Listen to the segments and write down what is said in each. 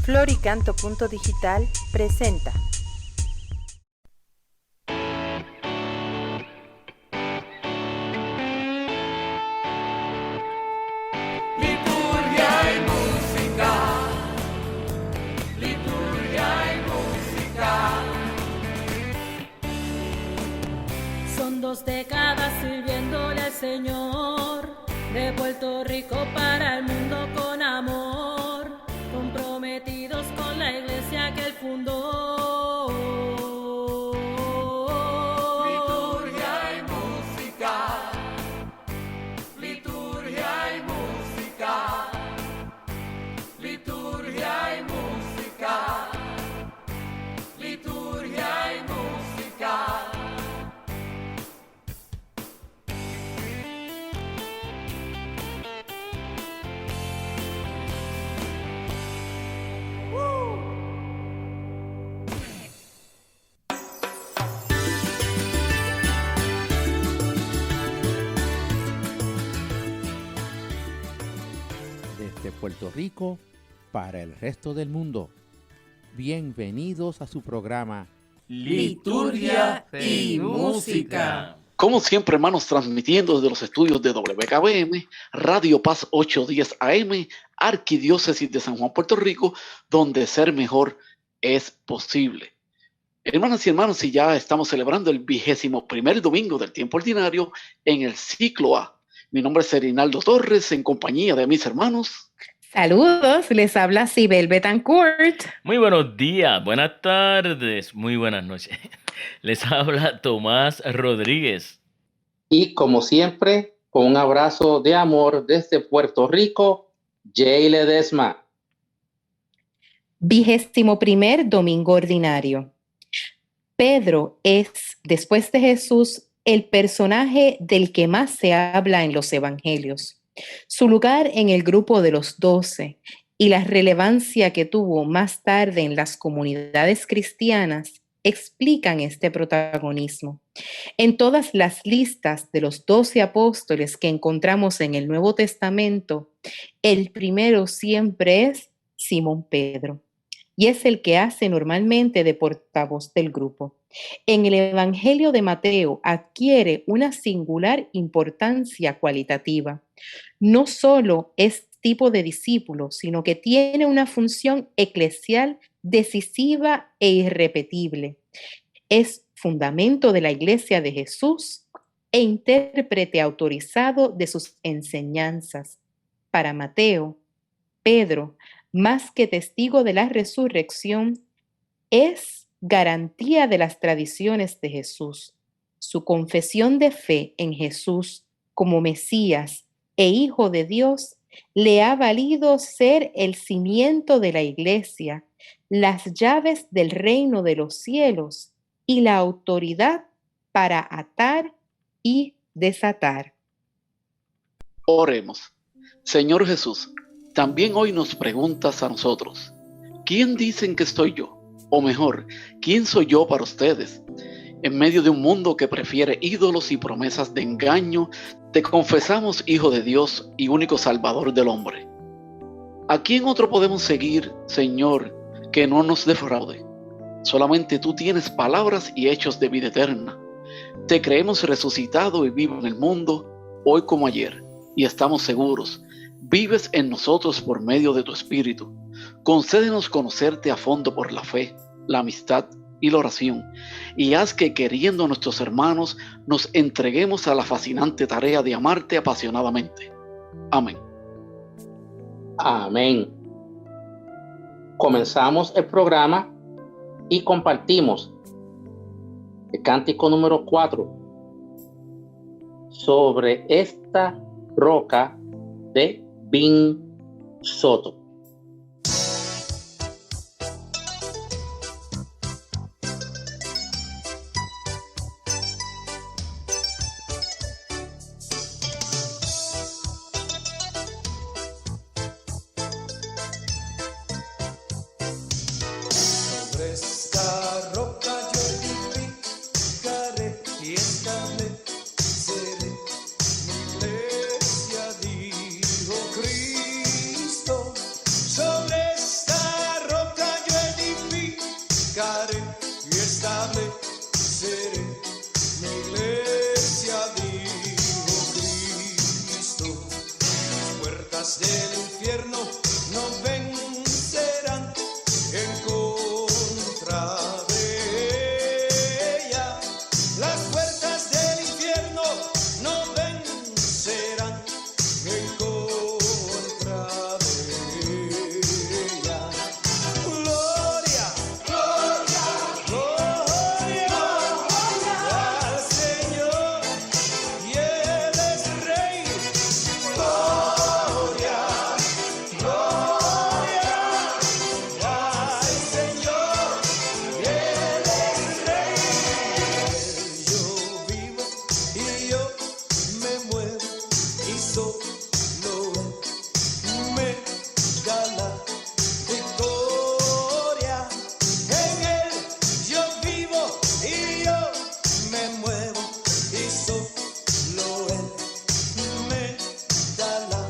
Floricanto.digital presenta. Liturgia y música, liturgia y música. Son 2 décadas sirviéndole al Señor, de Puerto Rico para el mundo con amor, comprometidos con la iglesia que él fundó. Liturgia y música, liturgia y música, liturgia y música, liturgia y música. Desde Puerto Rico para el resto del mundo. Bienvenidos a su programa Liturgia y música. Como siempre, hermanos, transmitiendo desde los estudios de WKBM, Radio Paz 810 AM, Arquidiócesis de San Juan, Puerto Rico, donde ser mejor es posible. Hermanas y hermanos, y ya estamos celebrando el 21º domingo del tiempo ordinario en el ciclo A. Mi nombre es Erinaldo Torres, en compañía de mis hermanos. Saludos, les habla Sibel Betancourt. Muy buenos días, buenas tardes, muy buenas noches. Les habla Tomás Rodríguez. Y como siempre, con un abrazo de amor desde Puerto Rico, Jay Ledesma. 21º domingo ordinario. Pedro es, después de Jesús, el personaje del que más se habla en los evangelios. Su lugar en el grupo de los 12 y la relevancia que tuvo más tarde en las comunidades cristianas explican este protagonismo. En todas las listas de los 12 apóstoles que encontramos en el Nuevo Testamento, el primero siempre es Simón Pedro, y es el que hace normalmente de portavoz del grupo. En el Evangelio de Mateo adquiere una singular importancia cualitativa. No solo es tipo de discípulo, sino que tiene una función eclesial decisiva e irrepetible. Es fundamento de la Iglesia de Jesús e intérprete autorizado de sus enseñanzas. Para Mateo, Pedro, más que testigo de la resurrección, es garantía de las tradiciones de Jesús. Su confesión de fe en Jesús como Mesías e Hijo de Dios le ha valido ser el cimiento de la Iglesia, las llaves del reino de los cielos y la autoridad para atar y desatar. Oremos. Señor Jesús, también hoy nos preguntas a nosotros, ¿quién dicen que soy yo? O mejor, ¿quién soy yo para ustedes? En medio de un mundo que prefiere ídolos y promesas de engaño, te confesamos Hijo de Dios y único Salvador del hombre. ¿A quién otro podemos seguir, Señor, que no nos defraude? Solamente tú tienes palabras y hechos de vida eterna. Te creemos resucitado y vivo en el mundo, hoy como ayer, y estamos seguros. Vives en nosotros por medio de tu Espíritu. Concédenos conocerte a fondo por la fe, la amistad y la oración, y haz que, queriendo a nuestros hermanos, nos entreguemos a la fascinante tarea de amarte apasionadamente. Amén. Amén. Comenzamos el programa y compartimos el cántico número 4 sobre esta roca de Vin Soto. Sobre esta roca yo edificaré y estableceré mi iglesia, dijo Cristo. puertas del infierno no vencerán en contra de ella. Las puertas del infierno no vencerán en contra de ella. Gloria, gloria, gloria al Señor, y Él es Rey. Gloria, gloria al Señor, y Él es Rey. Yo vivo y yo me muevo y solo Él me da la victoria. En Él yo vivo y yo me muevo y solo Él me da la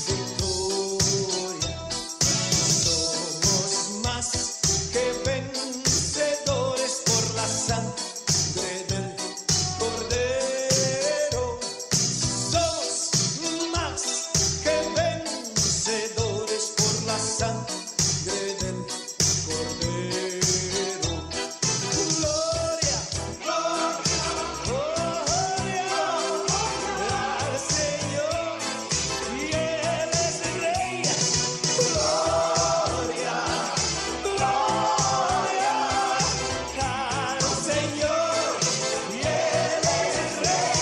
victoria. Somos más que vencedores por la sangre del Cordero. Somos más que vencedores por la sangre del Cordero. Gloria, gloria, gloria al Señor, y Él es Rey. Gloria, gloria al Señor, y Él es Rey.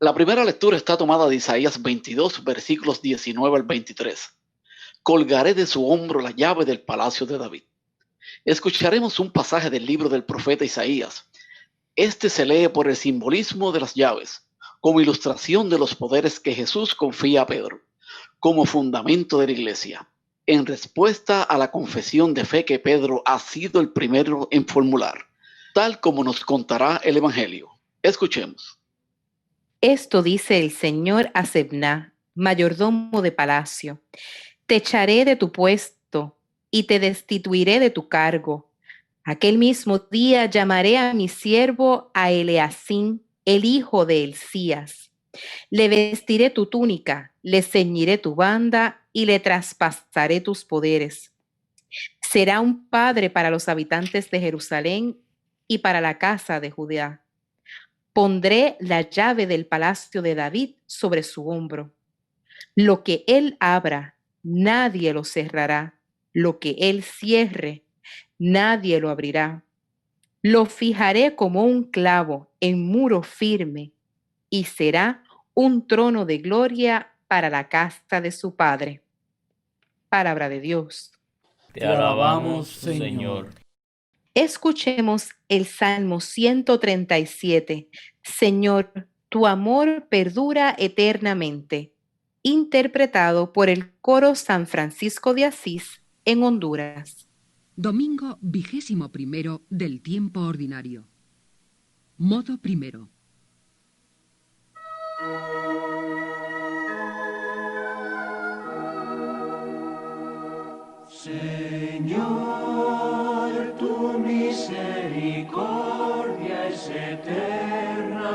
La primera lectura está tomada de Isaías 22, versículos 19 al 23. Colgaré de su hombro la llave del palacio de David. Escucharemos un pasaje del libro del profeta Isaías. Este se lee por el simbolismo de las llaves, como ilustración de los poderes que Jesús confía a Pedro, como fundamento de la iglesia, en respuesta a la confesión de fe que Pedro ha sido el primero en formular, tal como nos contará el Evangelio. Escuchemos. Esto dice el Señor a Sebna, mayordomo de palacio: te echaré de tu puesto y te destituiré de tu cargo. Aquel mismo día llamaré a mi siervo a Eleazín, el hijo de Hilcías. Le vestiré tu túnica, le ceñiré tu banda y le traspasaré tus poderes. Será un padre para los habitantes de Jerusalén y para la casa de Judá. Pondré la llave del palacio de David sobre su hombro. Lo que él abra, nadie lo cerrará. Lo que él cierre, nadie lo abrirá. Lo fijaré como un clavo en muro firme y será un trono de gloria para la casa de su padre. Palabra de Dios. Te alabamos, Señor. Escuchemos el Salmo 137. Señor, tu amor perdura eternamente. Interpretado por el Coro San Francisco de Asís en Honduras. Domingo 21 del tiempo ordinario. Modo primero. Señor, tu misericordia misericordia es eterna,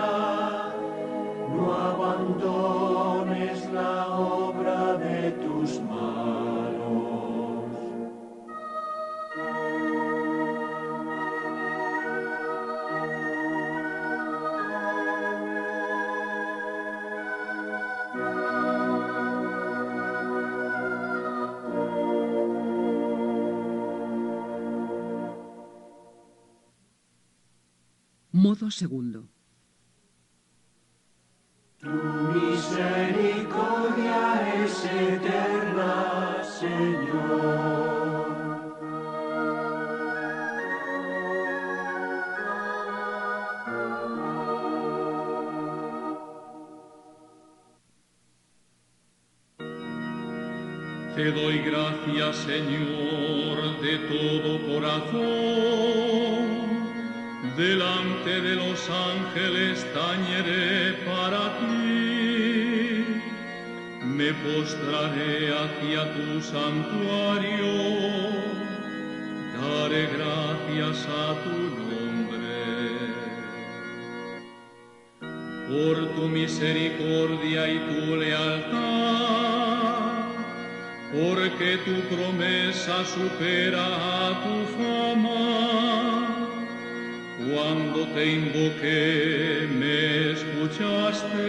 no abandones la obra de tus manos. Modo segundo. Tu misericordia es eterna, Señor. Te doy gracias, Señor, de todo corazón. Delante de los ángeles tañeré para ti. Me postraré hacia tu santuario. Daré gracias a tu nombre. Por tu misericordia y tu lealtad, porque tu promesa supera a tu fama. Cuando te invoqué, me escuchaste,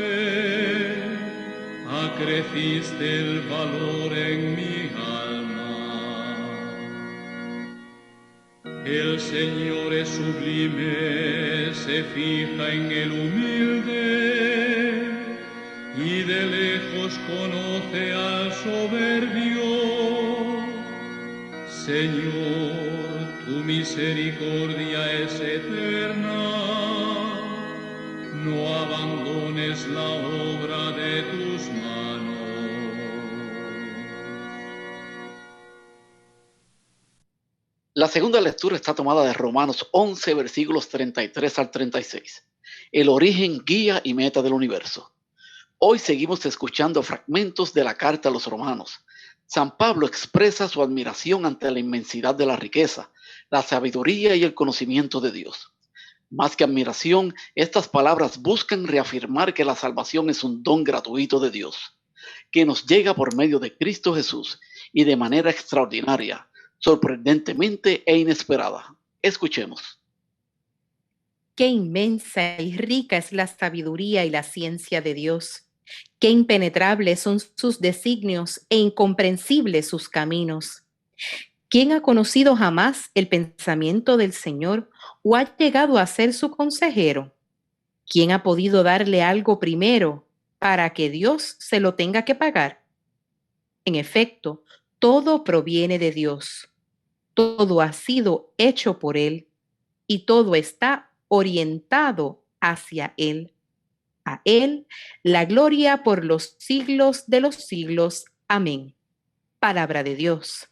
acreciste el valor en mi alma. El Señor es sublime, se fija en el humilde, y de lejos conoce al soberbio. Señor, tu misericordia es eterna, no abandones la obra de tus manos. La segunda lectura está tomada de Romanos 11, versículos 33 al 36. El origen, guía y meta del universo. Hoy seguimos escuchando fragmentos de la carta a los romanos. San Pablo expresa su admiración ante la inmensidad de la riqueza, la sabiduría y el conocimiento de Dios. Más que admiración, estas palabras buscan reafirmar que la salvación es un don gratuito de Dios, que nos llega por medio de Cristo Jesús y de manera extraordinaria, sorprendentemente e inesperada. Escuchemos. Qué inmensa y rica es la sabiduría y la ciencia de Dios. Qué impenetrables son sus designios e incomprensibles sus caminos. ¿Quién ha conocido jamás el pensamiento del Señor o ha llegado a ser su consejero? ¿Quién ha podido darle algo primero para que Dios se lo tenga que pagar? En efecto, todo proviene de Dios. Todo ha sido hecho por Él y todo está orientado hacia Él. A Él la gloria por los siglos de los siglos. Amén. Palabra de Dios.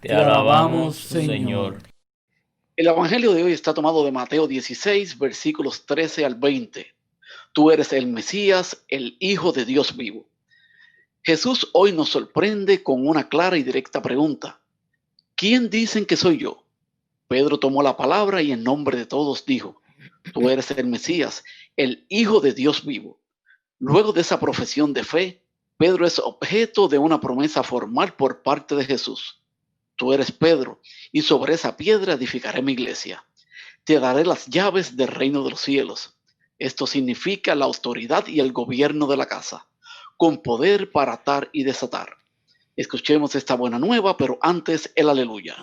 Te alabamos, Señor. El evangelio de hoy está tomado de Mateo 16, versículos 13 al 20. Tú eres el Mesías, el Hijo de Dios vivo. Jesús hoy nos sorprende con una clara y directa pregunta. ¿Quién dicen que soy yo? Pedro tomó la palabra y en nombre de todos dijo, tú eres el Mesías, el Hijo de Dios vivo. Luego de esa profesión de fe, Pedro es objeto de una promesa formal por parte de Jesús. Tú eres Pedro, y sobre esa piedra edificaré mi iglesia. Te daré las llaves del reino de los cielos. Esto significa la autoridad y el gobierno de la casa, con poder para atar y desatar. Escuchemos esta buena nueva, pero antes el aleluya.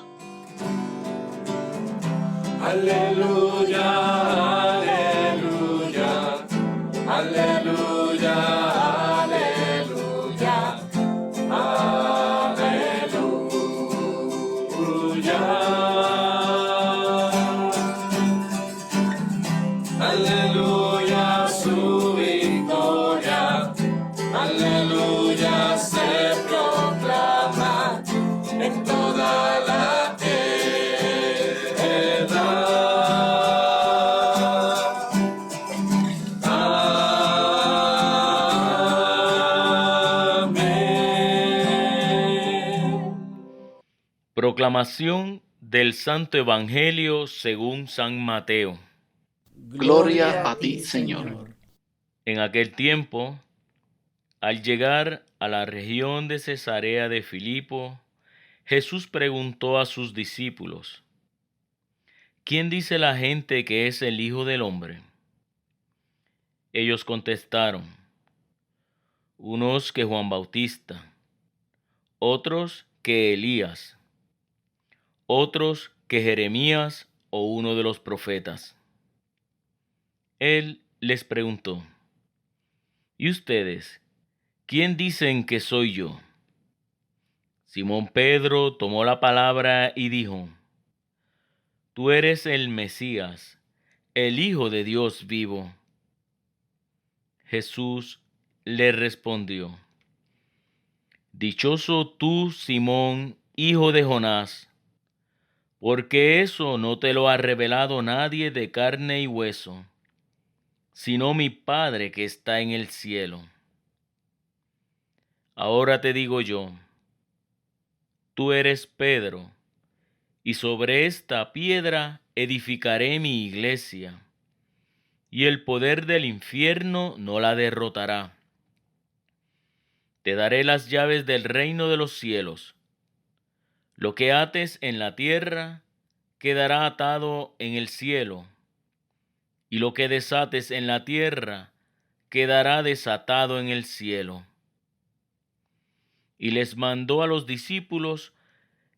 Aleluya, aleluya, aleluya, aleluya, aleluya. Aleluya, su victoria, aleluya, se proclama en toda la Proclamación Del Santo Evangelio según San Mateo. Gloria a ti, Señor. En aquel tiempo, al llegar a la región de Cesarea de Filipo, Jesús preguntó a sus discípulos: ¿Quién dice la gente que es el Hijo del Hombre? Ellos contestaron: unos que Juan Bautista, otros que Elías, otros que Jeremías o uno de los profetas. Él les preguntó: ¿y ustedes, quién dicen que soy yo? Simón Pedro tomó la palabra y dijo: Tú eres el Mesías, el Hijo de Dios vivo. Jesús le respondió: Dichoso tú, Simón, hijo de Jonás, porque eso no te lo ha revelado nadie de carne y hueso, sino mi Padre que está en el cielo. Ahora te digo yo, tú eres Pedro, y sobre esta piedra edificaré mi iglesia, y el poder del infierno no la derrotará. Te daré las llaves del reino de los cielos. Lo que ates en la tierra quedará atado en el cielo, y lo que desates en la tierra quedará desatado en el cielo. Y les mandó a los discípulos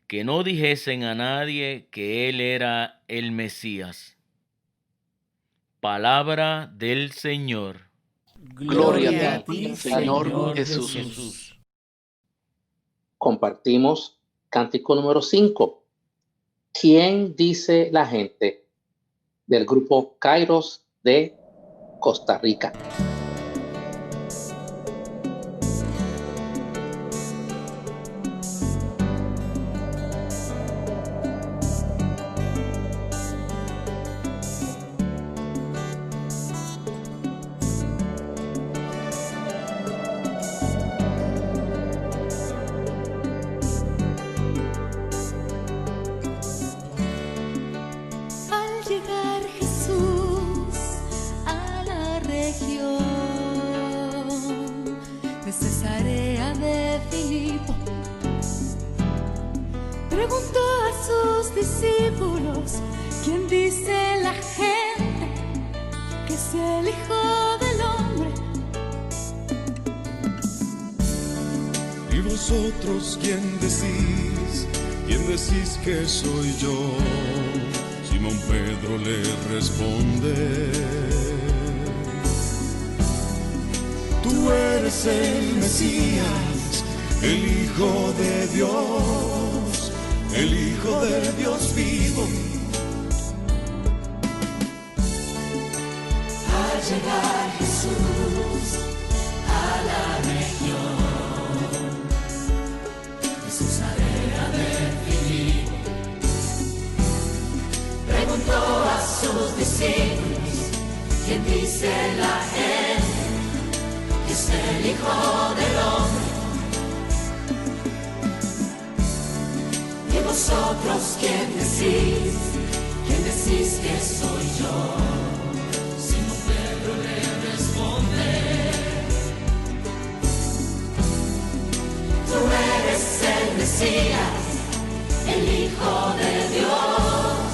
que no dijesen a nadie que él era el Mesías. Palabra del Señor. Gloria a ti, Señor Jesús. Compartimos cántico número 5. ¿Quién dice la gente? Del grupo Kairos de Costa Rica. Al llegar Jesús a la región de Cesarea de Filipo, preguntó a sus discípulos: ¿quién dice la gente que es el Hijo del Hombre? ¿Y vosotros quién decís? ¿Quién decís que soy yo? Simón Pedro le responde: Tú eres el Mesías, el Hijo de Dios, el Hijo del Dios vivo. Al llegar Jesús a la región de Cesarea de Filipo, preguntó a sus discípulos: ¿quién dice la gente que es el Hijo del Hombre? ¿Y vosotros quién decís? ¿Quién decís que soy yo? Simón Pedro le responde: Tú eres el Mesías, el Hijo de Dios,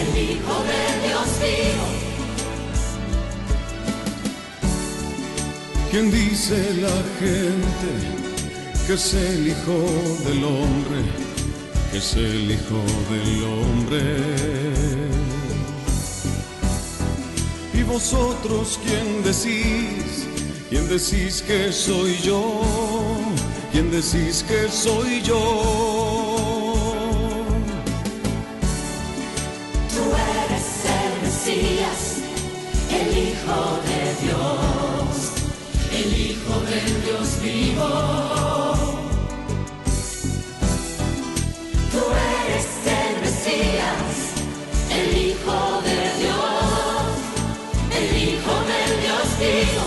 el Hijo de Dios vivo. ¿Quién dice la gente que es el Hijo del Hombre? Que es el Hijo del Hombre. ¿Y vosotros quién decís? ¿Quién decís que soy yo? ¿Quién decís que soy yo? Tú eres el Mesías, el Hijo de Dios, el Hijo del Dios vivo. Tú eres el Mesías, el Hijo de Dios, el Hijo del Dios vivo.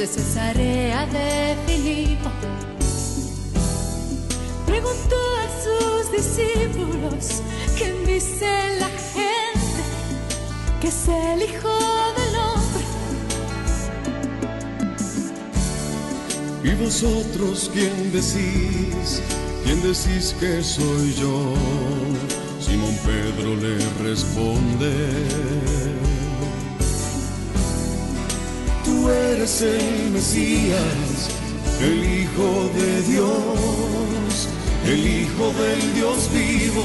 de Cesarea de Filipo, preguntó a sus discípulos: ¿quién dice la gente que es el Hijo del Hombre? ¿Y vosotros quién decís? ¿Quién decís que soy yo? Simón Pedro le responde: tú eres el Mesías, el Hijo de Dios, el Hijo del Dios vivo.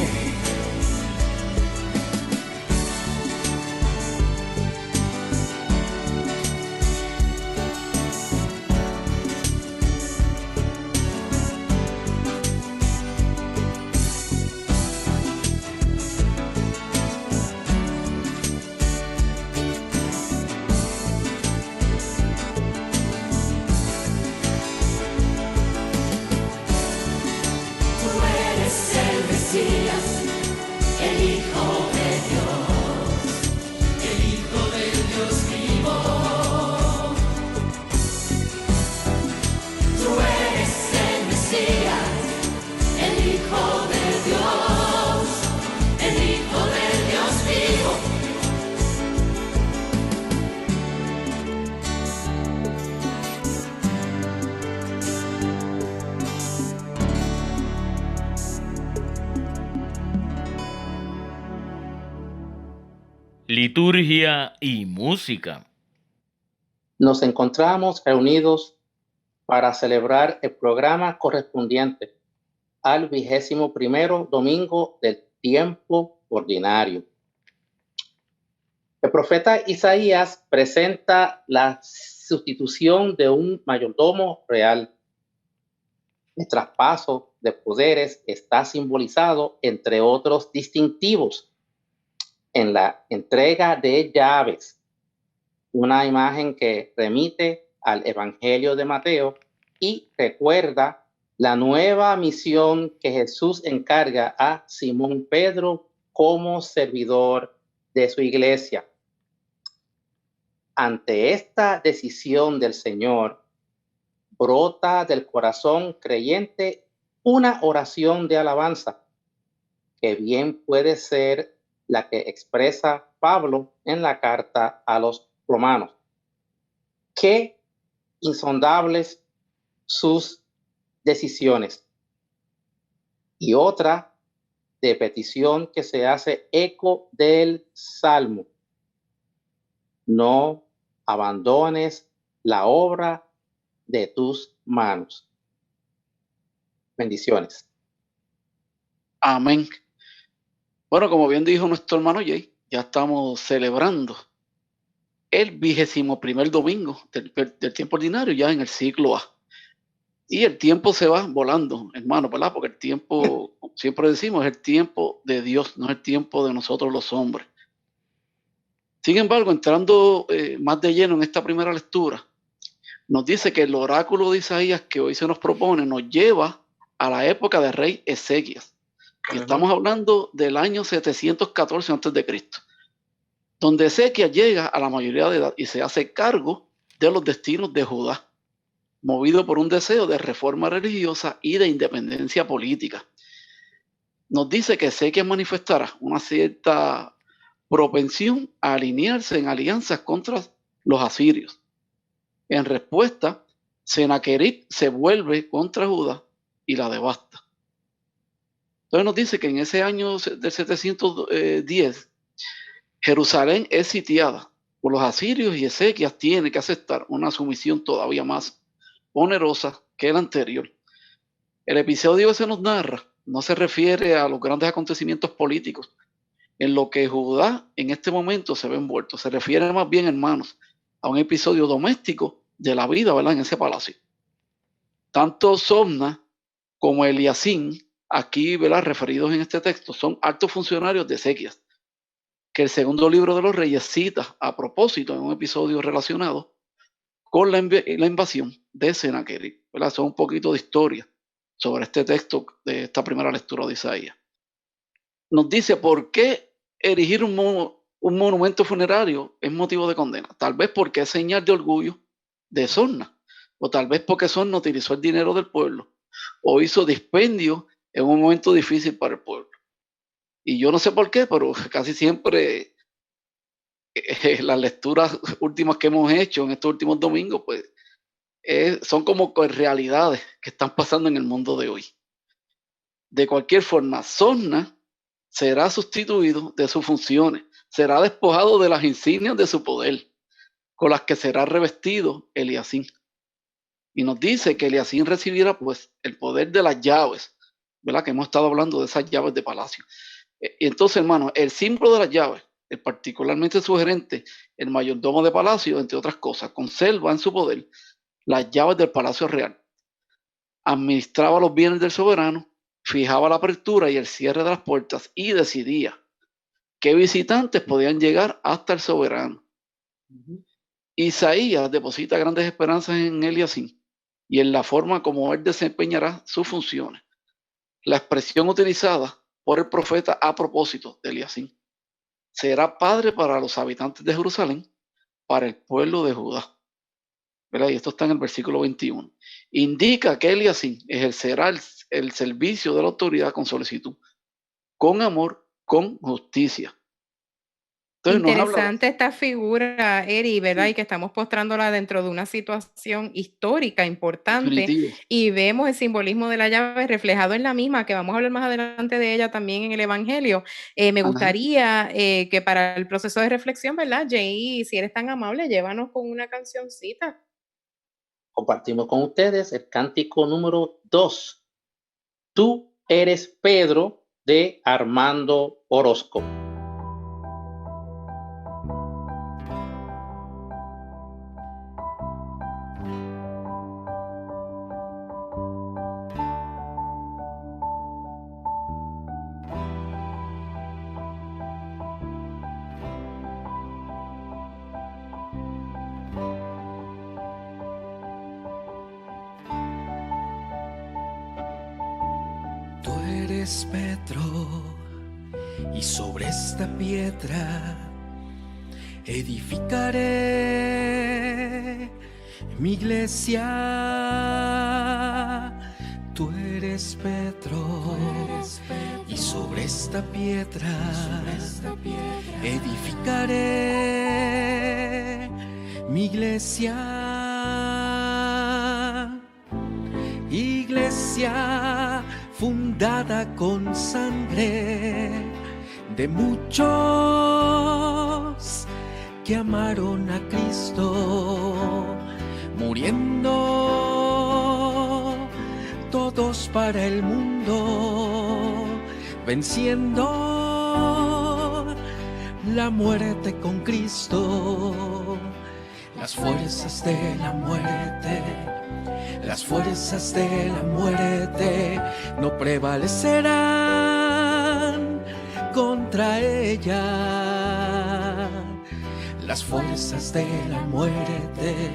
Liturgia y música. Nos encontramos reunidos para celebrar el programa correspondiente al 21º domingo del tiempo ordinario. El profeta Isaías presenta la sustitución de un mayordomo real. El traspaso de poderes está simbolizado, entre otros distintivos, en la entrega de llaves, una imagen que remite al Evangelio de Mateo y recuerda la nueva misión que Jesús encarga a Simón Pedro como servidor de su iglesia. Ante esta decisión del Señor, brota del corazón creyente una oración de alabanza, que bien puede ser la que expresa Pablo en la carta a los romanos. Qué insondables sus decisiones. Y otra de petición que se hace eco del Salmo: no abandones la obra de tus manos. Bendiciones. Amén. Bueno, como bien dijo nuestro hermano Jay, ya estamos celebrando el 21º domingo del tiempo ordinario, ya en el ciclo A. Y el tiempo se va volando, hermano, ¿verdad? Porque el tiempo, siempre decimos, es el tiempo de Dios, no es el tiempo de nosotros los hombres. Sin embargo, entrando más de lleno en esta primera lectura, nos dice que el oráculo de Isaías que hoy se nos propone nos lleva a la época del rey Ezequías. Y estamos hablando del año 714 a.C., donde Ezequías llega a la mayoría de edad y se hace cargo de los destinos de Judá, movido por un deseo de reforma religiosa y de independencia política. Nos dice que Ezequías manifestará una cierta propensión a alinearse en alianzas contra los asirios. En respuesta, Sennacherib se vuelve contra Judá y la devasta. Entonces nos dice que en ese año del 710, Jerusalén es sitiada por los asirios y Ezequías tiene que aceptar una sumisión todavía más onerosa que la anterior. El episodio que se nos narra no se refiere a los grandes acontecimientos políticos en lo que Judá en este momento se ve envuelto. Se refiere más bien, hermanos, a un episodio doméstico de la vida, ¿verdad?, en ese palacio. Tanto Somna como Eliacín, aquí, ¿verdad?, referidos en este texto, son altos funcionarios de Ezequías, que el segundo libro de los Reyes cita a propósito en un episodio relacionado con la invasión de Sennacherib. Son un poquito de historia sobre este texto de esta primera lectura de Isaías. Nos dice por qué erigir un monumento funerario es motivo de condena. Tal vez porque es señal de orgullo de Sorna, o tal vez porque Sorna utilizó el dinero del pueblo o hizo dispendio en un momento difícil para el pueblo. Y yo no sé por qué, pero casi siempre las lecturas últimas que hemos hecho en estos últimos domingos, pues son como realidades que están pasando en el mundo de hoy. De cualquier forma, Sorna será sustituido de sus funciones, será despojado de las insignias de su poder, con las que será revestido Eliacín. Y nos dice que Eliacín recibirá pues el poder de las llaves, ¿verdad? Que hemos estado hablando de esas llaves de palacio. Y entonces, hermano, el símbolo de las llaves, el particularmente sugerente, el mayordomo de palacio, entre otras cosas, conserva en su poder las llaves del palacio real. Administraba los bienes del soberano, fijaba la apertura y el cierre de las puertas y decidía qué visitantes podían llegar hasta el soberano. Isaías deposita grandes esperanzas en Eliacín y en la forma como él desempeñará sus funciones. La expresión utilizada por el profeta a propósito de Eliacín: será padre para los habitantes de Jerusalén, para el pueblo de Judá. ¿Verdad? Y esto está en el versículo 21. Indica que Eliacín ejercerá el servicio de la autoridad con solicitud, con amor, con justicia. Entonces, interesante esta figura, Eri, ¿verdad? Sí. Y que estamos postrándola dentro de una situación histórica importante. Definitivo. Y vemos el simbolismo de la llave reflejado en la misma, que vamos a hablar más adelante de ella también en el Evangelio. Me gustaría que para el proceso de reflexión, ¿verdad, Jay? Si eres tan amable, llévanos con una cancioncita. Compartimos con ustedes el cántico número 2. Tú eres Pedro, de Armando Orozco. Pedro, y sobre esta piedra edificaré mi iglesia. Tú eres Pedro, y sobre esta piedra edificaré mi iglesia. Iglesia fundada con sangre de muchos que amaron a Cristo, muriendo todos para el mundo, venciendo la muerte con Cristo. Las fuerzas de la muerte, las fuerzas de la muerte no prevalecerán contra ella. Las fuerzas de la muerte,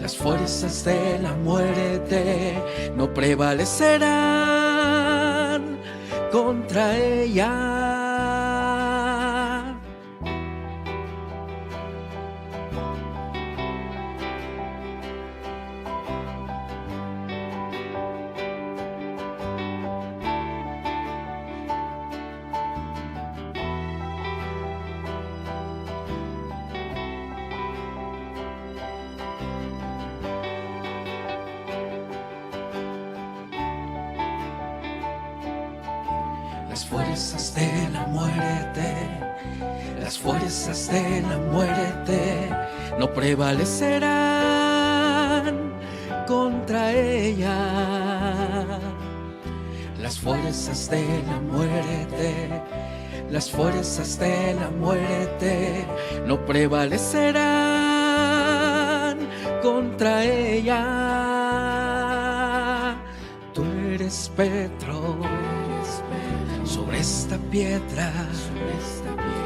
las fuerzas de la muerte no prevalecerán contra ella. Las fuerzas de la muerte, las fuerzas de la muerte no prevalecerán contra ella. Las fuerzas de la muerte, las fuerzas de la muerte no prevalecerán contra ella. Tú eres Pedro, sobre esta piedra, sobre esta piedra.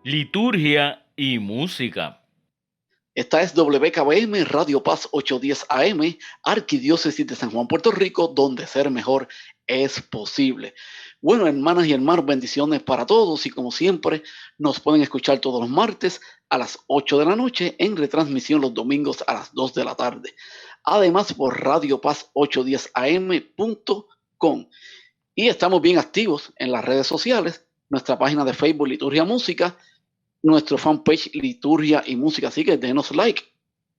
Liturgia y música. Esta es WKBM, Radio Paz 810 AM, Arquidiócesis de San Juan, Puerto Rico, donde ser mejor es posible. Bueno, hermanas y hermanos, bendiciones para todos y como siempre, nos pueden escuchar todos los martes a las 8 de la noche, en retransmisión los domingos a las 2 de la tarde. Además, por Radio Paz 810am.com. Y estamos bien activos en las redes sociales, nuestra página de Facebook Liturgia Música, nuestro fanpage Liturgia y Música, así que denos like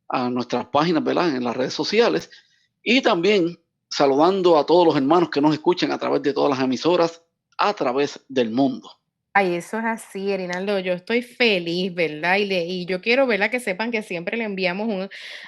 a nuestras páginas, ¿verdad?, en las redes sociales, y también saludando a todos los hermanos que nos escuchan a través de todas las emisoras a través del mundo. Ay, eso es así, Erinaldo. Yo estoy feliz, ¿verdad? Y yo quiero, ¿verdad?, que sepan que siempre le enviamos un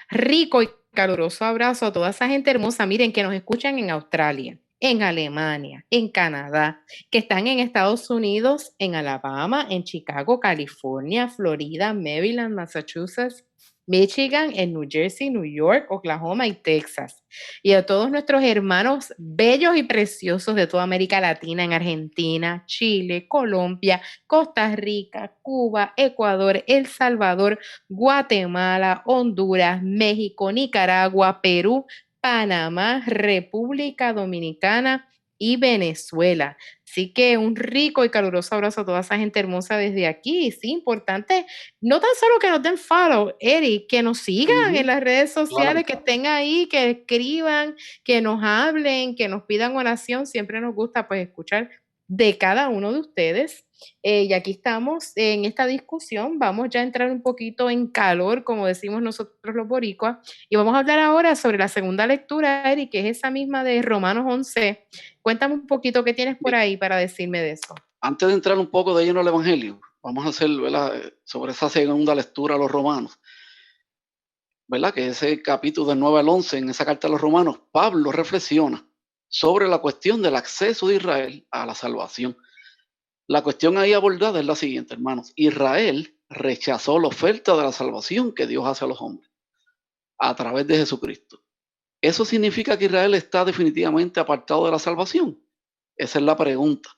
rico y caluroso abrazo a toda esa gente hermosa, miren, que nos escuchan en Australia, en Alemania, en Canadá, que están en Estados Unidos, en Alabama, en Chicago, California, Florida, Maryland, Massachusetts, Michigan, en New Jersey, New York, Oklahoma y Texas. Y a todos nuestros hermanos bellos y preciosos de toda América Latina, en Argentina, Chile, Colombia, Costa Rica, Cuba, Ecuador, El Salvador, Guatemala, Honduras, México, Nicaragua, Perú, Panamá, República Dominicana y Venezuela. Así que un rico y caluroso abrazo a toda esa gente hermosa desde aquí. Sí, importante, no tan solo que nos den follow, Eric, que nos sigan en las redes sociales, que estén ahí, que escriban, que nos hablen, que nos pidan oración. Siempre nos gusta pues escuchar de cada uno de ustedes. Y aquí estamos en esta discusión. Vamos ya a entrar un poquito en calor, como decimos nosotros los boricuas, y vamos a hablar ahora sobre la segunda lectura, Eric, que es esa misma de Romanos 11. Cuéntame un poquito qué tienes por ahí para decirme de eso. Antes de entrar un poco de lleno al Evangelio, vamos a hacer, ¿verdad?, sobre esa segunda lectura a los romanos, ¿verdad?, que ese capítulo del 9 al 11, en esa carta a los romanos, Pablo reflexiona sobre la cuestión del acceso de Israel a la salvación. La cuestión ahí abordada es la siguiente, hermanos. Israel rechazó la oferta de la salvación que Dios hace a los hombres a través de Jesucristo. ¿Eso significa que Israel está definitivamente apartado de la salvación? Esa es la pregunta.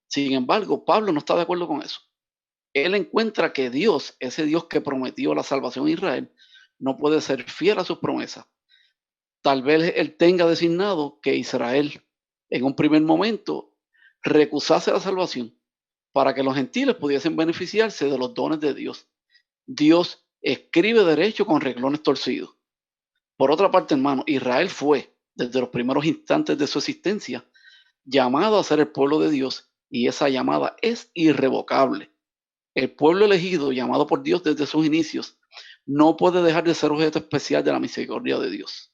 Sin embargo, Pablo no está de acuerdo con eso. Él encuentra que Dios, ese Dios que prometió la salvación a Israel, no puede ser fiel a sus promesas. Tal vez él tenga designado que Israel, en un primer momento, recusase la salvación para que los gentiles pudiesen beneficiarse de los dones de Dios. Dios escribe derecho con renglones torcidos. Por otra parte, hermano, Israel fue, desde los primeros instantes de su existencia, llamado a ser el pueblo de Dios, y esa llamada es irrevocable. El pueblo elegido, llamado por Dios desde sus inicios, no puede dejar de ser objeto especial de la misericordia de Dios.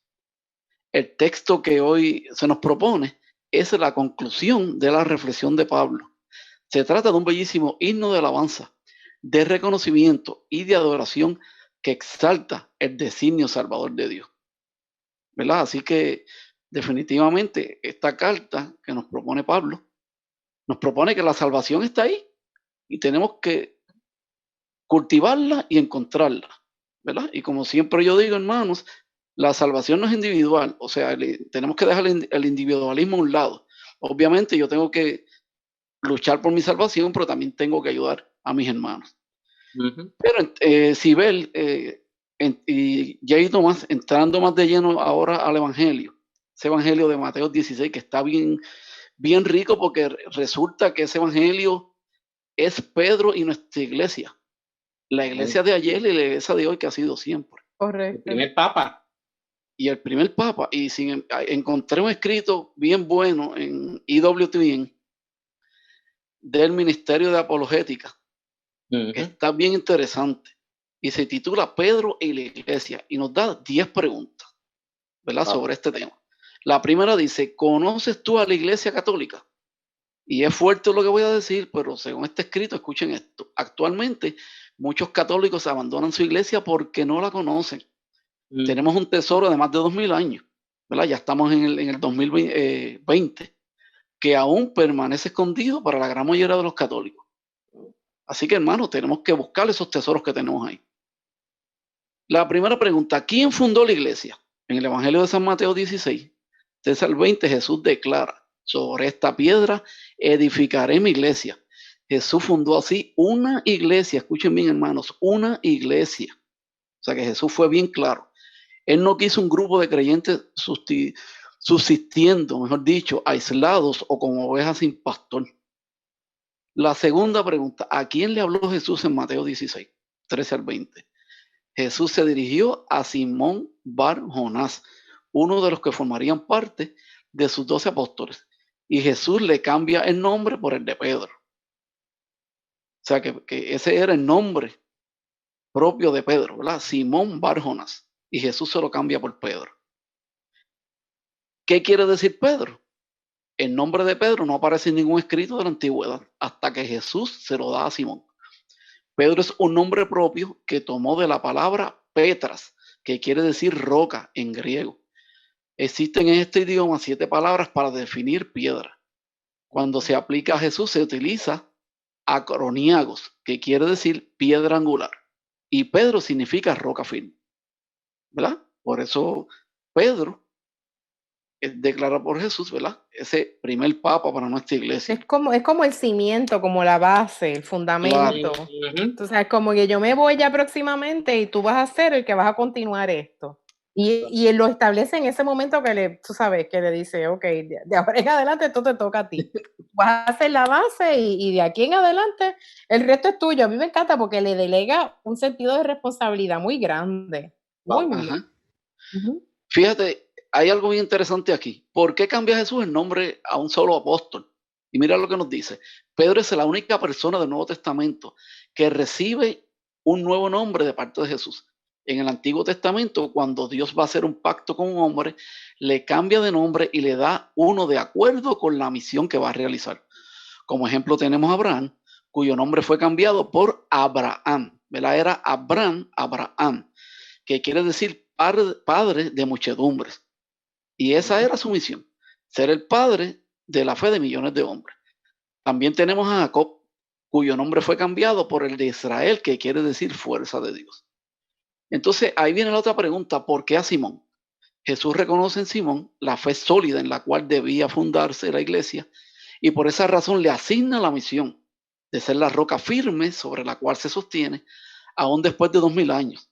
El texto que hoy se nos propone es la conclusión de la reflexión de Pablo. Se trata de un bellísimo himno de alabanza, de reconocimiento y de adoración que exalta el designio salvador de Dios, ¿verdad? Así que definitivamente esta carta que nos propone Pablo nos propone que la salvación está ahí y tenemos que cultivarla y encontrarla, ¿verdad? Y como siempre yo digo, hermanos, la salvación no es individual, o sea, tenemos que dejar el individualismo a un lado. Obviamente yo tengo que luchar por mi salvación, pero también tengo que ayudar a mis hermanos. Pero Sibel, y ya entrando más de lleno ahora al Evangelio, ese Evangelio de Mateo 16, que está bien, bien rico, porque resulta que ese Evangelio es Pedro y nuestra iglesia. La iglesia de ayer y la iglesia de hoy, que ha sido siempre. Correcto. El primer papa. Y el primer papa. Y encontré un escrito bien bueno en EWTN del Ministerio de Apologética, que está bien interesante, y se titula Pedro y la Iglesia, y nos da 10 preguntas, ¿verdad?, sobre este tema. La primera dice, ¿conoces tú a la Iglesia Católica? Y es fuerte lo que voy a decir, pero según este escrito, escuchen esto. Actualmente, muchos católicos abandonan su iglesia porque no la conocen. Tenemos un tesoro de más de 2000 años, ¿verdad? Ya estamos en el 2020, que aún permanece escondido para la gran mayoría de los católicos. Así que, hermanos, tenemos que buscar esos tesoros que tenemos ahí. La primera pregunta, ¿quién fundó la iglesia? En el Evangelio de San Mateo 16, desde el 20, Jesús declara, sobre esta piedra edificaré mi iglesia. Jesús fundó así una iglesia, escuchen bien, hermanos, una iglesia. O sea que Jesús fue bien claro. Él no quiso un grupo de creyentes subsistiendo, mejor dicho, aislados o como ovejas sin pastor. La segunda pregunta, ¿a quién le habló Jesús en Mateo 16, 13 al 20? Jesús se dirigió a Simón Bar Jonás, uno de los que formarían parte de sus 12 apóstoles. Y Jesús le cambia el nombre por el de Pedro. O sea que ese era el nombre propio de Pedro, ¿verdad? Simón Bar Jonás. Y Jesús se lo cambia por Pedro. ¿Qué quiere decir Pedro? El nombre de Pedro no aparece en ningún escrito de la antigüedad hasta que Jesús se lo da a Simón. Pedro es un nombre propio que tomó de la palabra Petras, que quiere decir roca en griego. Existen en este idioma 7 palabras para definir piedra. Cuando se aplica a Jesús se utiliza acroniagos, que quiere decir piedra angular. Y Pedro significa roca firme, ¿verdad? Por eso Pedro es declarado por Jesús, ¿verdad? Ese primer papa para nuestra iglesia. Es como el cimiento, como la base, el fundamento. Claro. Entonces, es como que yo me voy ya próximamente y tú vas a ser el que vas a continuar esto. Y él lo establece en ese momento que tú sabes, que le dice, ok, de ahora en adelante esto te toca a ti. Vas a hacer la base y de aquí en adelante el resto es tuyo. A mí me encanta porque le delega un sentido de responsabilidad muy grande. Muy bien. Fíjate, hay algo bien interesante aquí. ¿Por qué cambia Jesús el nombre a un solo apóstol? Y mira lo que nos dice. Pedro es la única persona del Nuevo Testamento que recibe un nuevo nombre de parte de Jesús. En el Antiguo Testamento, cuando Dios va a hacer un pacto con un hombre, le cambia de nombre y le da uno de acuerdo con la misión que va a realizar. Como ejemplo tenemos a Abraham, cuyo nombre fue cambiado por Abraham. ¿Verdad? Era Abraham, que quiere decir padre de muchedumbres. Y esa era su misión, ser el padre de la fe de millones de hombres. También tenemos a Jacob, cuyo nombre fue cambiado por el de Israel, que quiere decir fuerza de Dios. Entonces, ahí viene la otra pregunta, ¿por qué a Simón? Jesús reconoce en Simón la fe sólida en la cual debía fundarse la iglesia y por esa razón le asigna la misión de ser la roca firme sobre la cual se sostiene aún después de 2000 años.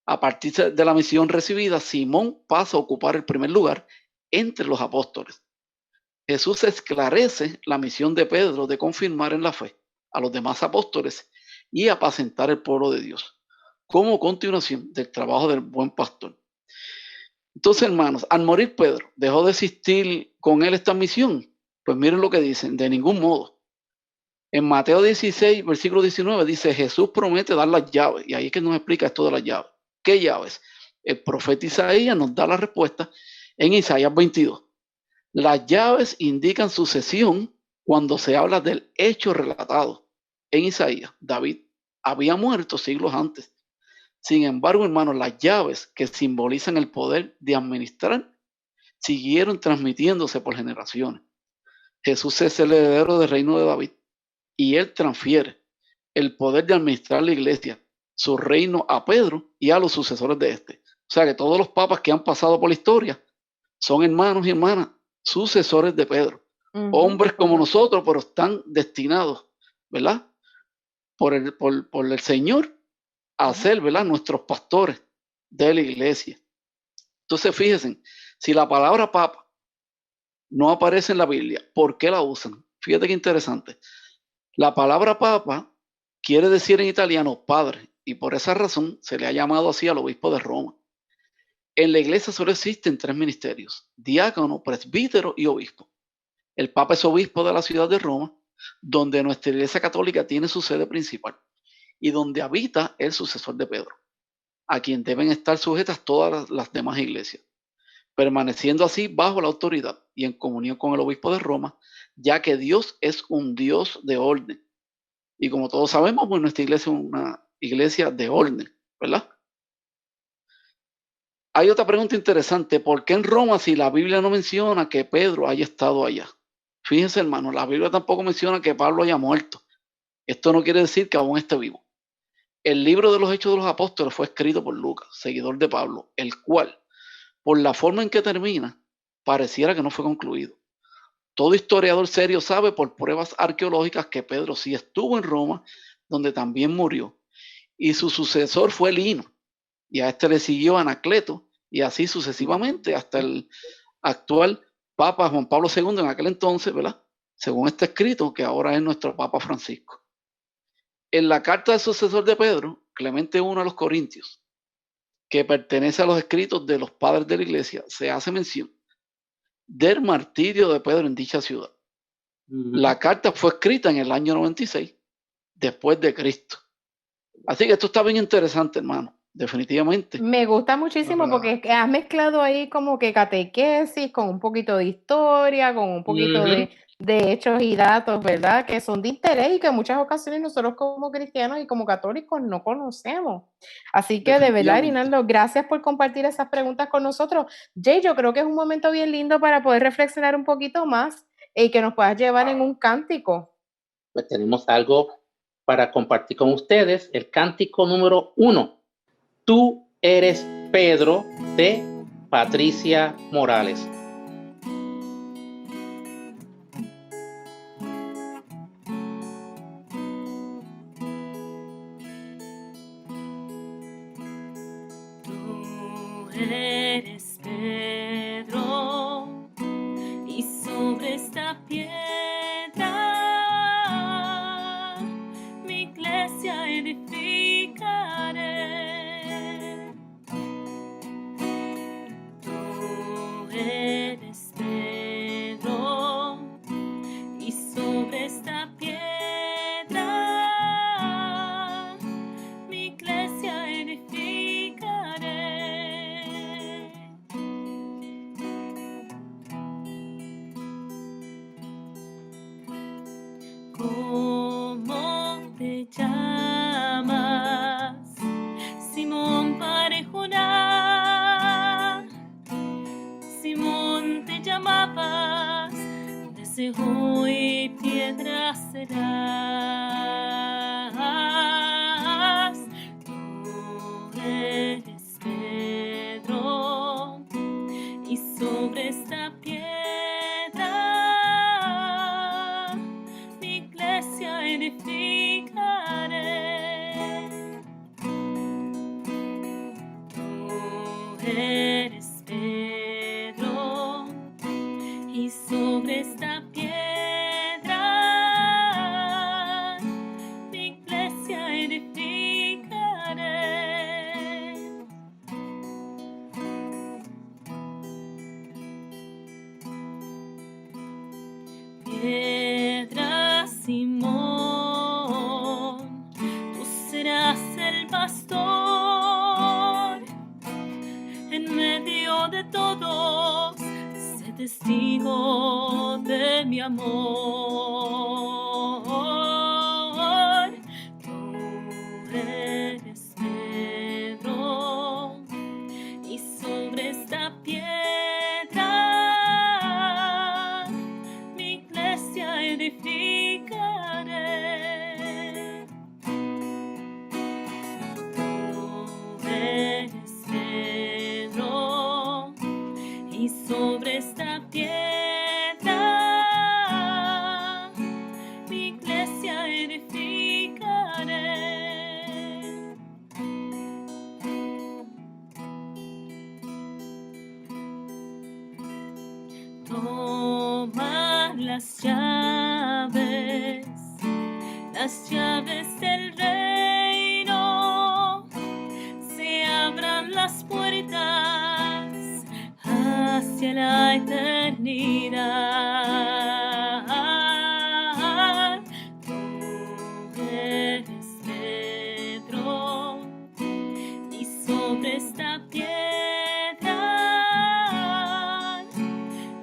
A partir de la misión recibida, Simón pasa a ocupar el primer lugar entre los apóstoles. Jesús esclarece la misión de Pedro de confirmar en la fe a los demás apóstoles y apacentar el pueblo de Dios, como continuación del trabajo del buen pastor. Entonces, hermanos, al morir Pedro, ¿dejó de existir con él esta misión? Pues miren lo que dicen, de ningún modo. En Mateo 16, versículo 19, dice, Jesús promete dar las llaves, y ahí es que nos explica esto de las llaves. ¿Qué llaves? El profeta Isaías nos da la respuesta en Isaías 22. Las llaves indican sucesión cuando se habla del hecho relatado. En Isaías, David había muerto siglos antes. Sin embargo, hermanos, las llaves que simbolizan el poder de administrar siguieron transmitiéndose por generaciones. Jesús es el heredero del reino de David y él transfiere el poder de administrar la iglesia, su reino, a Pedro y a los sucesores de este. O sea que todos los papas que han pasado por la historia son hermanos y hermanas, sucesores de Pedro. Hombres como nosotros, pero están destinados, ¿verdad? Por el Señor a ser, ¿verdad? Nuestros pastores de la iglesia. Entonces, fíjense, si la palabra papa no aparece en la Biblia, ¿por qué la usan? Fíjate qué interesante. La palabra papa quiere decir en italiano padre, y por esa razón se le ha llamado así al obispo de Roma. En la iglesia solo existen 3 ministerios: diácono, presbítero y obispo. El papa es obispo de la ciudad de Roma, donde nuestra iglesia católica tiene su sede principal y donde habita el sucesor de Pedro, a quien deben estar sujetas todas las demás iglesias, permaneciendo así bajo la autoridad y en comunión con el obispo de Roma, ya que Dios es un Dios de orden. Y como todos sabemos, pues nuestra iglesia es una iglesia de orden, ¿verdad? Hay otra pregunta interesante. ¿Por qué en Roma si la Biblia no menciona que Pedro haya estado allá? Fíjense, hermano, la Biblia tampoco menciona que Pablo haya muerto. Esto no quiere decir que aún esté vivo. El libro de los Hechos de los Apóstoles fue escrito por Lucas, seguidor de Pablo, el cual, por la forma en que termina, pareciera que no fue concluido. Todo historiador serio sabe por pruebas arqueológicas que Pedro sí estuvo en Roma, donde también murió, y su sucesor fue Lino, y a este le siguió Anacleto, y así sucesivamente hasta el actual Papa Juan Pablo II en aquel entonces, ¿verdad? Según este escrito, que ahora es nuestro Papa Francisco. En la carta del sucesor de Pedro, Clemente I a los Corintios, que pertenece a los escritos de los padres de la Iglesia, se hace mención del martirio de Pedro en dicha ciudad. La carta fue escrita en el año 96, después de Cristo. Así que esto está bien interesante, hermano, definitivamente. Me gusta muchísimo porque has mezclado ahí como que catequesis con un poquito de historia, con un poquito de hechos y datos, ¿verdad? Que son de interés y que en muchas ocasiones nosotros como cristianos y como católicos no conocemos. Así que de verdad, Rinaldo, gracias por compartir esas preguntas con nosotros. Jay, yo creo que es un momento bien lindo para poder reflexionar un poquito más y que nos puedas llevar en un cántico. Pues tenemos algo para compartir con ustedes, el cántico número 1. Tú eres Pedro, de Patricia Morales. Tú eres Pedro, y sobre esta piedra mi iglesia edificaré. Tú eres Pedro, y sobre esta piedra mi iglesia edificaré. ¿Cómo te llamas? Simón Parejona. Simón te llamabas, desde hoy piedra serás. Tú eres Pedro, y sobre esta piedra mi iglesia edificaré. Tú eres Pedro, y sobre esta piedra mi iglesia edificaré. Piedra Simón, tú serás el pastor en medio de todos. Sé testigo de mi amor. Tú eres Pedro, y sobre esta piedra mi iglesia edificaré. Tú eres Pedro, y sobre esta piedra mi iglesia edificaré. Toma las llaves del reino, se abran las puertas hacia la eternidad. Tú eres Pedro, y sobre esta piedra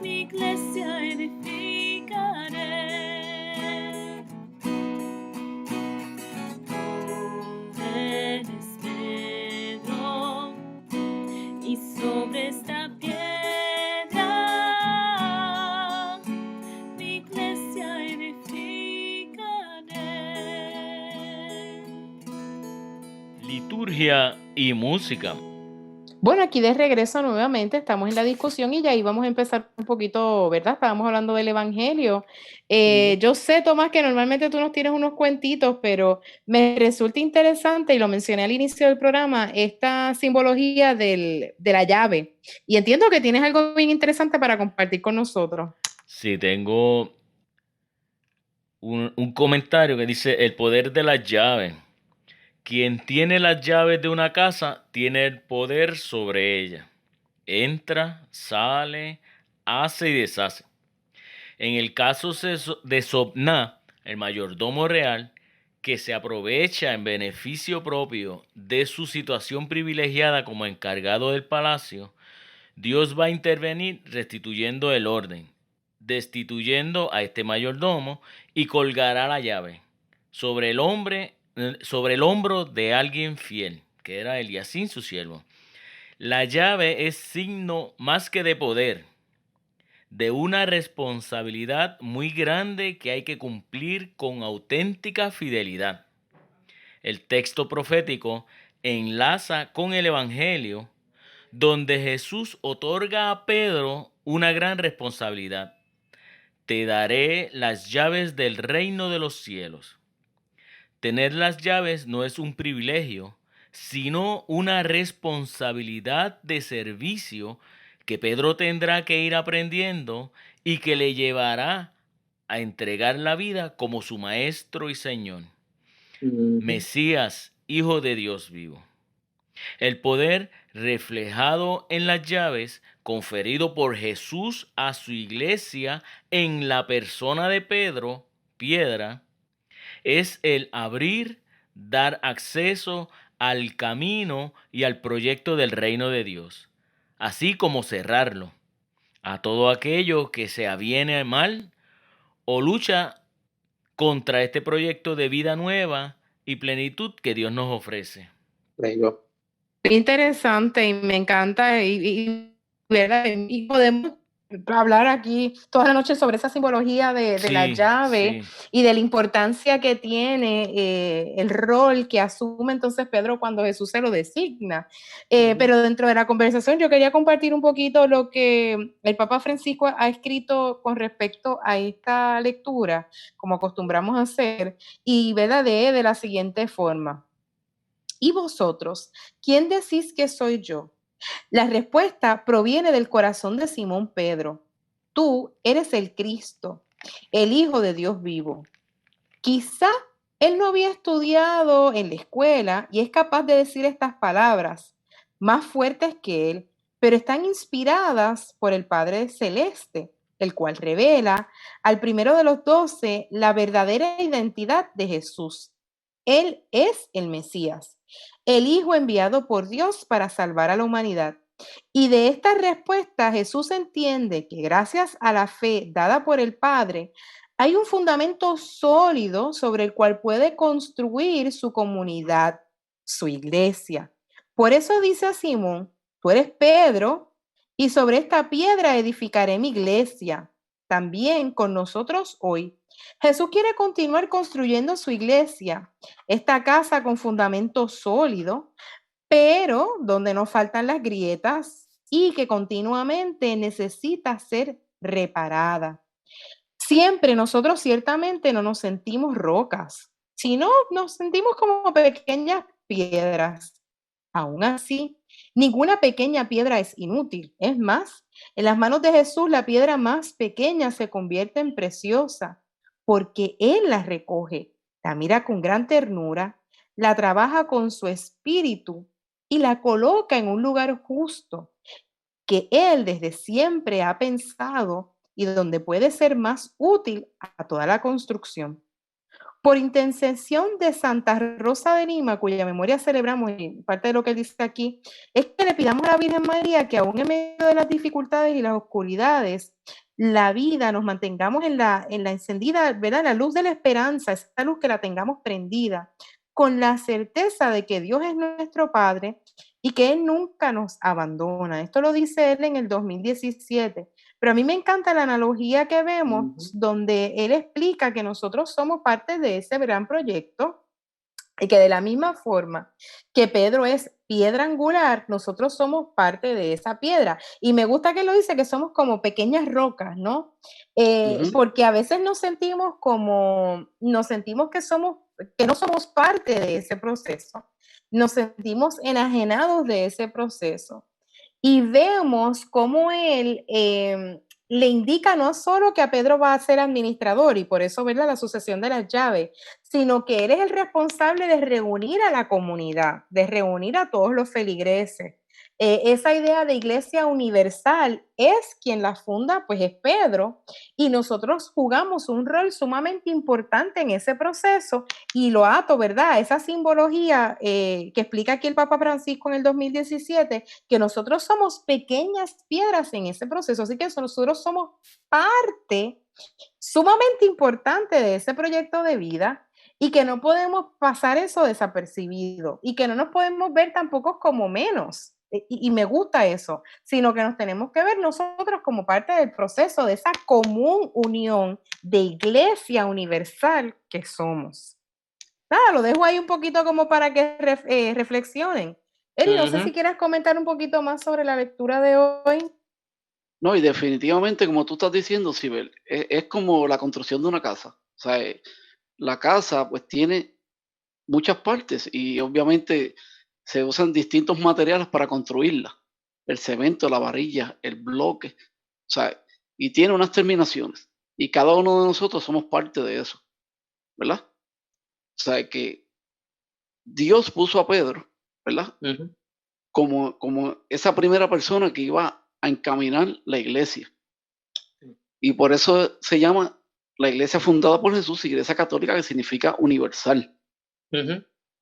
mi iglesia edificaré. Tú eres Pedro, y sobre esta piedra mi iglesia edificaré. Liturgia y música. Bueno, aquí de regreso nuevamente, estamos en la discusión y ya íbamos a empezar un poquito, ¿verdad? Estábamos hablando del Evangelio. Yo sé, Tomás, que normalmente tú nos tienes unos cuentitos, pero me resulta interesante, y lo mencioné al inicio del programa, esta simbología de la llave. Y entiendo que tienes algo bien interesante para compartir con nosotros. Sí, tengo un comentario que dice el poder de las llaves. Quien tiene las llaves de una casa tiene el poder sobre ella. Entra, sale, hace y deshace. En el caso de Sobná, el mayordomo real, que se aprovecha en beneficio propio de su situación privilegiada como encargado del palacio, Dios va a intervenir restituyendo el orden, destituyendo a este mayordomo y colgará la llave sobre el hombro de alguien fiel, que era Eliacín, su siervo. La llave es signo más que de poder, de una responsabilidad muy grande que hay que cumplir con auténtica fidelidad. El texto profético enlaza con el Evangelio, donde Jesús otorga a Pedro una gran responsabilidad. Te daré las llaves del reino de los cielos. Tener las llaves no es un privilegio, sino una responsabilidad de servicio que Pedro tendrá que ir aprendiendo y que le llevará a entregar la vida como su maestro y Señor. Mesías, Hijo de Dios vivo. El poder reflejado en las llaves conferido por Jesús a su iglesia en la persona de Pedro, piedra, es el abrir, dar acceso al camino y al proyecto del reino de Dios, así como cerrarlo a todo aquello que se aviene mal o lucha contra este proyecto de vida nueva y plenitud que Dios nos ofrece. Interesante y me encanta ¿verdad? Y podemos hablar aquí toda la noche sobre esa simbología de la llave y de la importancia que tiene el rol que asume entonces Pedro cuando Jesús se lo designa. Pero dentro de la conversación yo quería compartir un poquito lo que el Papa Francisco ha escrito con respecto a esta lectura, como acostumbramos a hacer, y ¿verdad? De la siguiente forma. ¿Y vosotros? ¿Quién decís que soy yo? La respuesta proviene del corazón de Simón Pedro. Tú eres el Cristo, el Hijo de Dios vivo. Quizá él no había estudiado en la escuela y es capaz de decir estas palabras, más fuertes que él, pero están inspiradas por el Padre Celeste, el cual revela al primero de los 12 la verdadera identidad de Jesús. Él es el Mesías, el Hijo enviado por Dios para salvar a la humanidad. Y de esta respuesta Jesús entiende que gracias a la fe dada por el Padre, hay un fundamento sólido sobre el cual puede construir su comunidad, su iglesia. Por eso dice a Simón, tú eres Pedro, y sobre esta piedra edificaré mi iglesia. También con nosotros hoy. Jesús quiere continuar construyendo su iglesia, esta casa con fundamento sólido, pero donde no faltan las grietas y que continuamente necesita ser reparada. Siempre nosotros ciertamente no nos sentimos rocas, sino nos sentimos como pequeñas piedras. Aún así, ninguna pequeña piedra es inútil. Es más, en las manos de Jesús la piedra más pequeña se convierte en preciosa porque Él la recoge, la mira con gran ternura, la trabaja con su espíritu y la coloca en un lugar justo que Él desde siempre ha pensado y donde puede ser más útil a toda la construcción. Por intercesión de Santa Rosa de Lima, cuya memoria celebramos, y parte de lo que él dice aquí, es que le pidamos a la Virgen María que aún en medio de las dificultades y las oscuridades, la vida nos mantengamos en la encendida, ¿verdad? La luz de la esperanza, esa luz que la tengamos prendida, con la certeza de que Dios es nuestro Padre y que Él nunca nos abandona. Esto lo dice Él en el 2017. Pero a mí me encanta la analogía que vemos donde Él explica que nosotros somos parte de ese gran proyecto Y que de la misma forma que Pedro es piedra angular, nosotros somos parte de esa piedra. Y me gusta que lo dice, que somos como pequeñas rocas, ¿no? Porque a veces nos sentimos que no somos parte de ese proceso. Nos sentimos enajenados de ese proceso. Y vemos cómo él le indica no solo que a Pedro va a ser administrador, y por eso, ¿verdad?, la sucesión de las llaves, sino que él es el responsable de reunir a la comunidad, de reunir a todos los feligreses. Esa idea de iglesia universal es quien la funda, pues es Pedro, y nosotros jugamos un rol sumamente importante en ese proceso, y lo ato, ¿verdad?, esa simbología que explica aquí el Papa Francisco en el 2017, que nosotros somos pequeñas piedras en ese proceso, así que nosotros somos parte sumamente importante de ese proyecto de vida, y que no podemos pasar eso desapercibido, y que no nos podemos ver tampoco como menos. Y me gusta eso, sino que nos tenemos que ver nosotros como parte del proceso de esa común unión de iglesia universal que somos. Nada, lo dejo ahí un poquito como para que reflexionen. Eri, no sé si quieres comentar un poquito más sobre la lectura de hoy. No, y definitivamente, como tú estás diciendo, Sibel, es como la construcción de una casa. O sea, la casa pues tiene muchas partes y obviamente se usan distintos materiales para construirla. El cemento, la varilla, el bloque, o sea, y tiene unas terminaciones. Y cada uno de nosotros somos parte de eso, ¿verdad? O sea, que Dios puso a Pedro, ¿verdad? Como esa primera persona que iba a encaminar la iglesia. Y por eso se llama la iglesia fundada por Jesús, iglesia católica, que significa universal.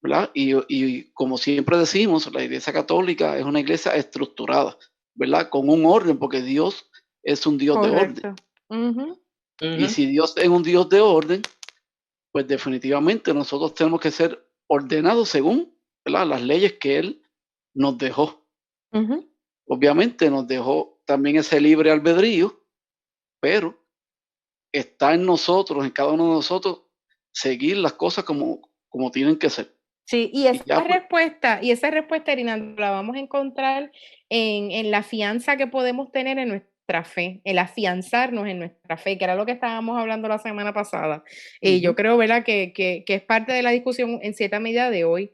¿Verdad? Y como siempre decimos, la iglesia católica es una iglesia estructurada, ¿verdad? Con un orden, porque Dios es un Dios de orden. Y si Dios es un Dios de orden, pues definitivamente nosotros tenemos que ser ordenados según, ¿verdad?, las leyes que Él nos dejó. Obviamente nos dejó también ese libre albedrío, pero está en nosotros, en cada uno de nosotros, seguir las cosas como tienen que ser. Sí, y esa respuesta, Irina, la vamos a encontrar en la fianza que podemos tener en nuestra fe, el afianzarnos en nuestra fe, que era lo que estábamos hablando la semana pasada. Yo creo, ¿verdad?, que es parte de la discusión en cierta medida de hoy.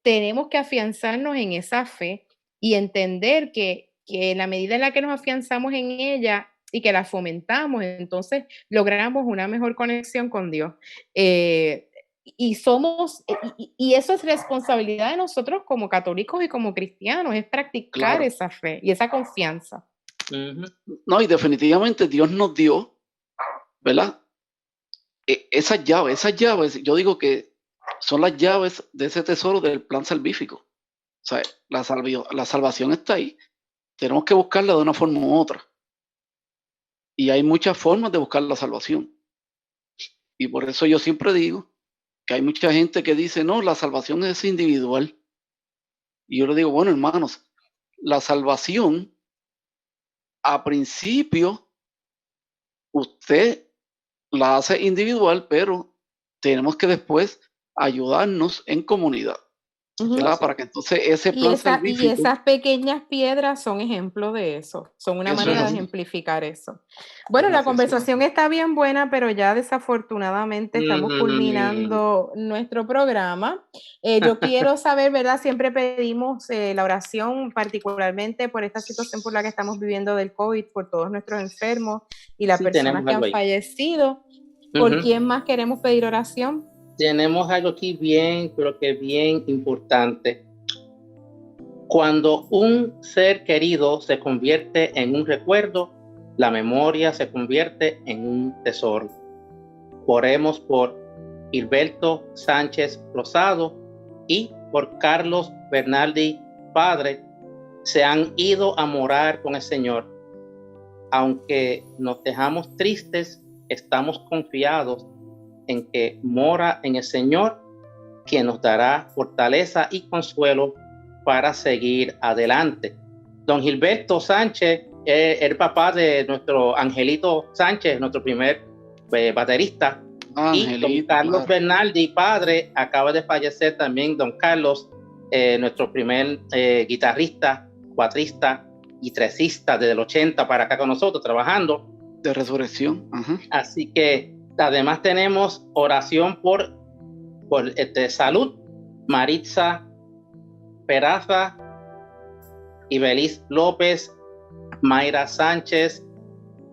Tenemos que afianzarnos en esa fe y entender que en la medida en la que nos afianzamos en ella y que la fomentamos, entonces logramos una mejor conexión con Dios. Y eso es responsabilidad de nosotros como católicos y como cristianos, es practicar esa fe y esa confianza. No, y definitivamente Dios nos dio, ¿verdad?, esas llaves, yo digo que son las llaves de ese tesoro del plan salvífico. O sea, la salvación está ahí, tenemos que buscarla de una forma u otra. Y hay muchas formas de buscar la salvación. Y por eso yo siempre digo que hay mucha gente que dice, no, la salvación es individual. Y yo le digo, bueno, hermanos, la salvación, a principio, usted la hace individual, pero tenemos que después ayudarnos en comunidad, ¿verdad? Para que entonces ese plan salvífico... Y esas pequeñas piedras son ejemplo de eso, son una manera de ejemplificar eso. Bueno, la conversación está bien buena, pero ya desafortunadamente estamos culminando nuestro programa. Yo quiero saber, ¿verdad? Siempre pedimos la oración, particularmente por esta situación por la que estamos viviendo del COVID, por todos nuestros enfermos y las personas que han fallecido. ¿Por quién más queremos pedir oración? Tenemos algo aquí creo que bien importante. Cuando un ser querido se convierte en un recuerdo, la memoria se convierte en un tesoro. Oremos por Gilberto Sánchez Rosado y por Carlos Bernaldi Padre. Se han ido a morar con el Señor. Aunque nos dejamos tristes, estamos confiados en que mora en el Señor, quien nos dará fortaleza y consuelo para seguir adelante. Don Gilberto Sánchez es el papá de nuestro Angelito Sánchez, nuestro primer baterista, Y don Carlos Bernaldi, padre, acaba de fallecer también don Carlos, nuestro primer guitarrista, cuatrista y tresista desde el 80 para acá con nosotros, trabajando. De resurrección. Así que además tenemos oración por salud. Maritza Peraza, Ibeliz López, Mayra Sánchez,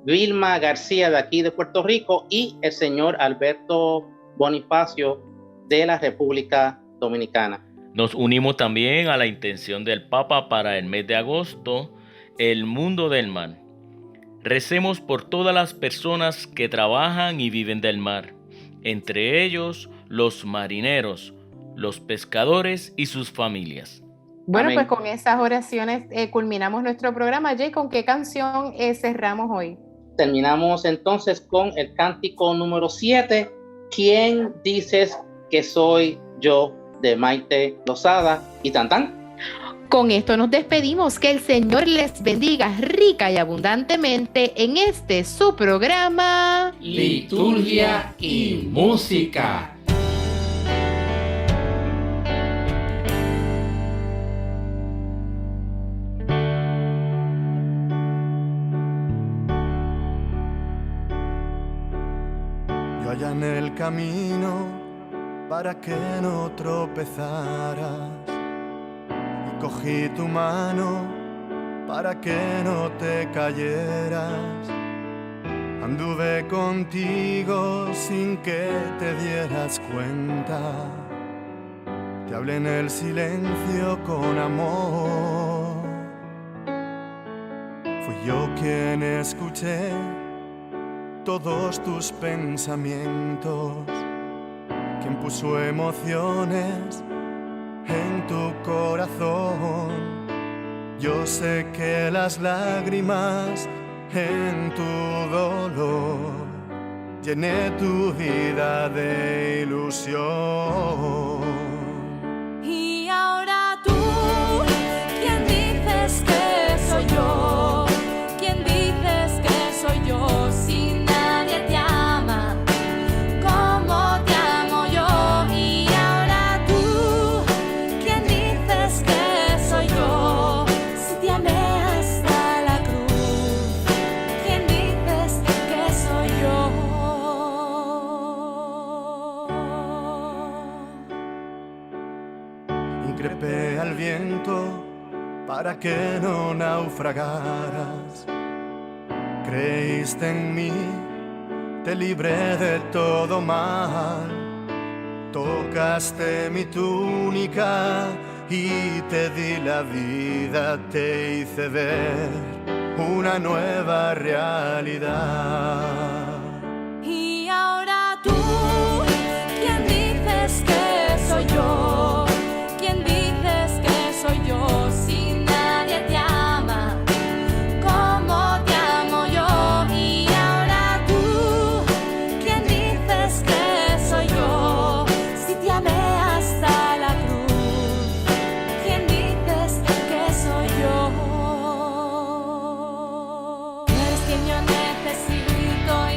Vilma García de aquí de Puerto Rico y el señor Alberto Bonifacio de la República Dominicana. Nos unimos también a la intención del Papa para el mes de agosto, el mundo del mar. Recemos por todas las personas que trabajan y viven del mar, entre ellos los marineros, los pescadores y sus familias. Bueno, Amén. pues con esas oraciones culminamos nuestro programa. Jay, ¿con qué canción cerramos hoy? Terminamos entonces con el cántico número 7, ¿Quién dices que soy yo?, de Maite Lozada y Tantán. Con esto nos despedimos. Que el Señor les bendiga rica y abundantemente en este su programa Liturgia y música. Yo allané el camino para que no tropezaras y cogí tu mano para que no te cayeras. Anduve contigo sin que te dieras cuenta. Te hablé en el silencio con amor. Fui yo quien escuché todos tus pensamientos, quien puso emociones en tu corazón. Yo sé que las lágrimas en tu dolor llené tu vida de ilusión. Y ahora tú, ¿quién dices que soy yo? ¿Quién dices que soy yo? Si nadie te ama como te amo yo. Y ahora tú, ¿quién dices que soy yo? Si te amé hasta la cruz, ¿quién dices que soy yo? Increpé al viento para que no naufragaras. Creíste en mí, te libré de todo mal. Tocaste mi túnica y te di la vida, te hice ver una nueva realidad. Y ahora tú, ¿quién dices que soy yo? ¿Quién dices que soy yo? Si nadie te ama como te amo yo. Y ahora tú, ¿quién dices que soy yo? Si te amé hasta la cruz, ¿quién dices que soy yo? Eres quien yo necesito y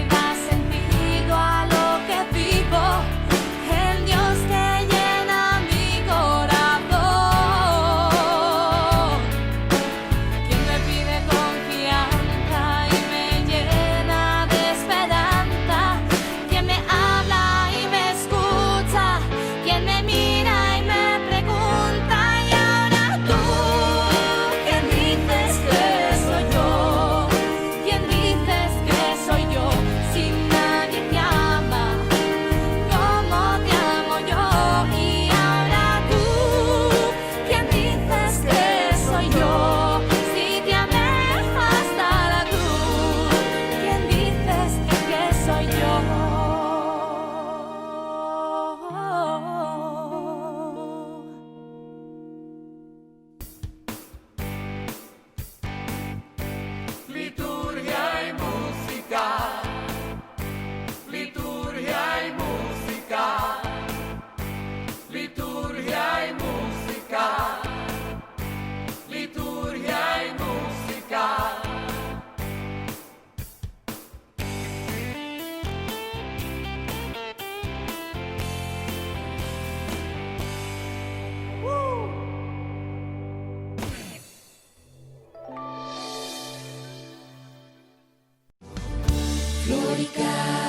Florica.